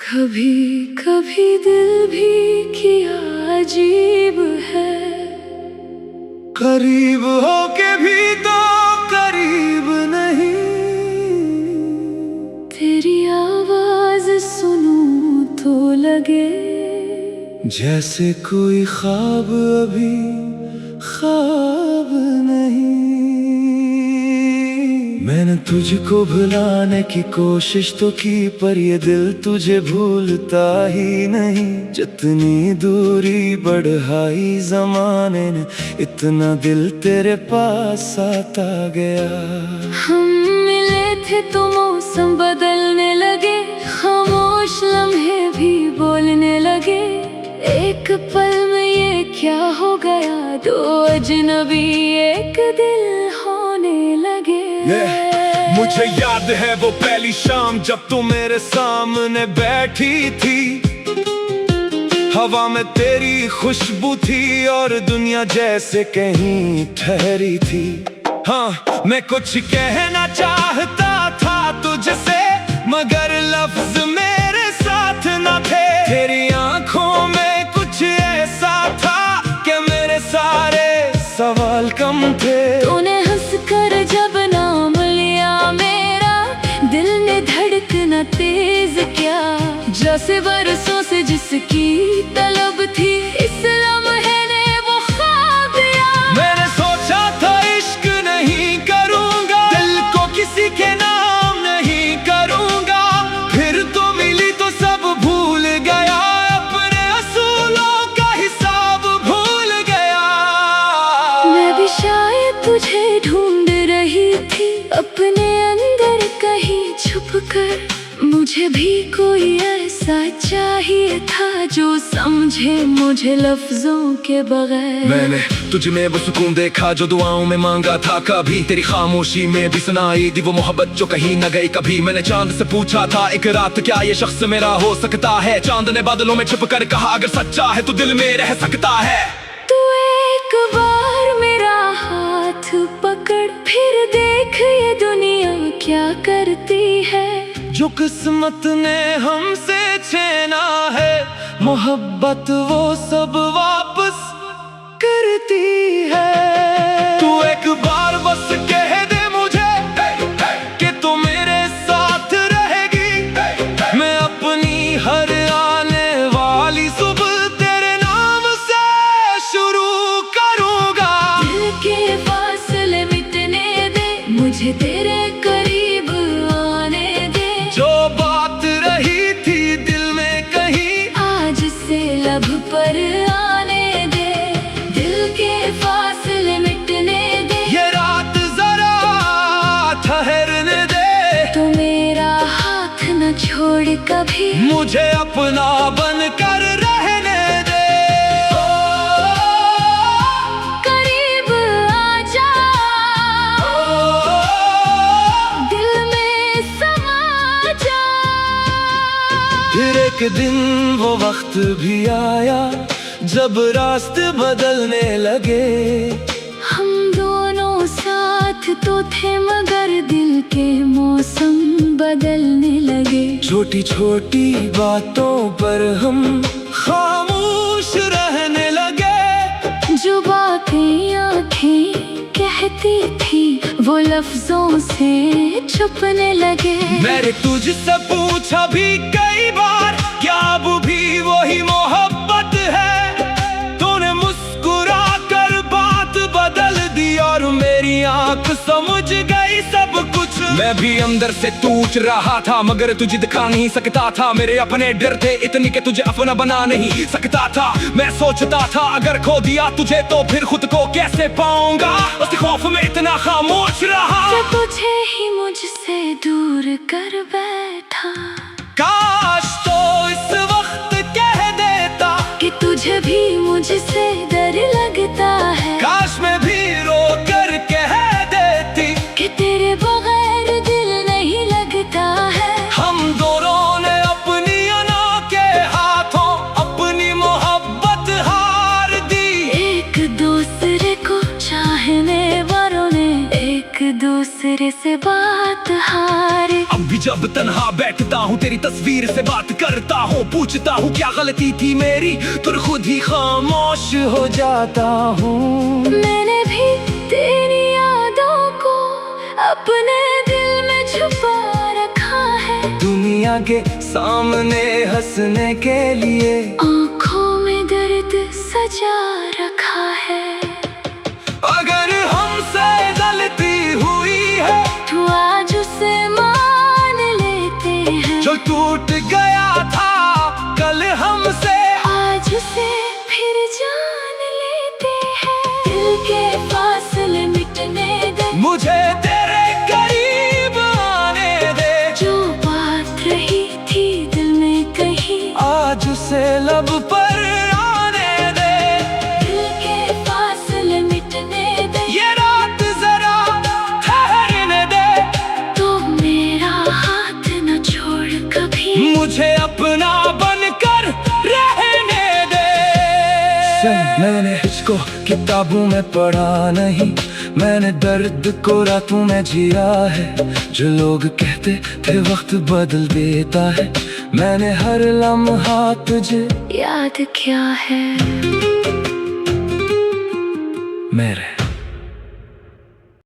कभी कभी दिल भी किया अजीब है, करीब होके भी तो करीब नहीं। तेरी आवाज सुनूं तो लगे जैसे कोई ख्वाब अभी ख्वाब नहीं। मैंने तुझको भुलाने की कोशिश तो की, पर ये दिल तुझे भूलता ही नहीं। जितनी दूरी बढ़ाई जमाने ने, इतना दिल तेरे पास आता गया। हम मिले थे तो मौसम बदलने लगे, खामोश लम्हे भी बोलने लगे। एक पल में ये क्या हो गया, दो अजनबी एक दिल होने लगे। मुझे याद है वो पहली शाम जब तू मेरे सामने बैठी थी। हवा में तेरी खुशबू थी और दुनिया जैसे कहीं ठहरी थी। हाँ, मैं कुछ कहना चाहता था तुझसे, मगर लफ्ज मेरे साथ न थे। तेरी आंखों में कुछ ऐसा था कि मेरे सारे सवाल कम थे। तूने हंसकर जब नाम लिया मेरा, दिल ने धड़कना तेज किया। जैसे बरसों से जिसकी तलब थी, इस लम्हे ने वो ख्वाब दिया। मैंने सोचा था इश्क नहीं करूंगा, दिल को किसी के नाम नहीं करूंगा। फिर तो मिली तो सब भूल गया, अपने असूलों का हिसाब भूल गया। मैं भी शायद तुझे ढूंढ रही थी, अपने अंदर कहीं छुप कर। मुझे भी कोई ऐसा चाहिए था जो समझे मुझे लफ्जों के बगैर। मैंने तुझ में वो सुकून देखा जो दुआओं में मांगा था कभी। तेरी खामोशी में भी सुनाई दी वो मोहब्बत जो कहीं न गई कभी। मैंने चांद से पूछा था एक रात, क्या ये शख्स मेरा हो सकता है। चांद ने बादलों में छुप कर कहा, अगर सच्चा है तो दिल में रह सकता है। तू एक बार मेरा हाथ पकड़, फिर देख ये दुनिया क्या करती है। जो किस्मत ने हमसे छीना है, मोहब्बत वो सब वापस करती है। तू एक बार बस कह दे मुझे कि तू मेरे साथ रहेगी। मैं अपनी हर आने वाली सुबह तेरे नाम से शुरू करूंगा। दिल के फासले मिटने दे, मुझे तेरे करीब आने दे। जो बात रही थी दिल में कहीं, आज से लब पर आने दे। दिल के फासले मिटने दे, ये रात जरा ठहरने दे। तू मेरा हाथ न छोड़ कभी, मुझे अपना बनकर रहने दे। करीब आजा, दिल में समा जा। फिर एक दिन वो वक्त भी आया जब रास्ते बदलने लगे। हम दोनों साथ तो थे, मगर दिल के मौसम बदलने लगे। छोटी छोटी बातों पर हम खामोश रहने लगे। जो बातें आँखें कहती थी, वो लफ्जों से छुपने लगे। मैंने तुझसे पूछा भी कई बार, क्या अब भी वही मोहब्बत है। तूने मुस्कुरा कर बात बदल दी और मेरी आंख समझ गई सब कुछ। मैं भी अंदर से टूट रहा था, मगर तुझे दिखा नहीं सकता था। मेरे अपने डर थे इतनी कि तुझे अपना बना नहीं सकता था। मैं सोचता था अगर खो दिया तुझे तो फिर खुद को कैसे पाऊंगा। उस खौफ में इतना खामोश रहा, जो तुझे ही मुझसे दूर कर बैठा। काश तो इस वक्त कह देता कि तुझे भी मुझसे डर लगता है। काश मैं भी रो कर कह देती कि तेरे बगैर दिल नहीं लगता है। हम दोनों ने अपनी अनोखे हाथों अपनी मोहब्बत हार दी। एक दूसरे को चाहने वालों ने एक दूसरे से बात हारी। अब भी जब तन्हा बैठता हूँ तेरी तस्वीर से बात करता हूँ, पूछता हूँ क्या गलती थी मेरी, तो खुद ही खामोश हो जाता हूँ। मैंने भी तेरी यादों को अपने दिल में छुपा रखा है, दुनिया के सामने हंसने के लिए आँखों में दर्द सजा रखा है। अगर हमसे गलती हुई है तो आज उसे मान लेते हैं, जो टूट गया था कल हमसे, आज उसे फिर जान लेते हैं। दिल के फासले मिटने दे, मुझे तेरे करीब आने दे, जो बात रही थी दिल में कहीं, आज उसे लब पर आने दे। दिल के फासले मिटने दे, ये रात जरा ठहरने दे, तो मेरा हाथ न छोड़ कभी, मुझे अपना बनकर रहने दे। मैंने इसको किताबों में पढ़ा नहीं, मैंने दर्द को रातों में जिया है। जो लोग कहते थे वक्त बदल देता है, मैंने हर लम्हा तुझे याद क्या है मेरे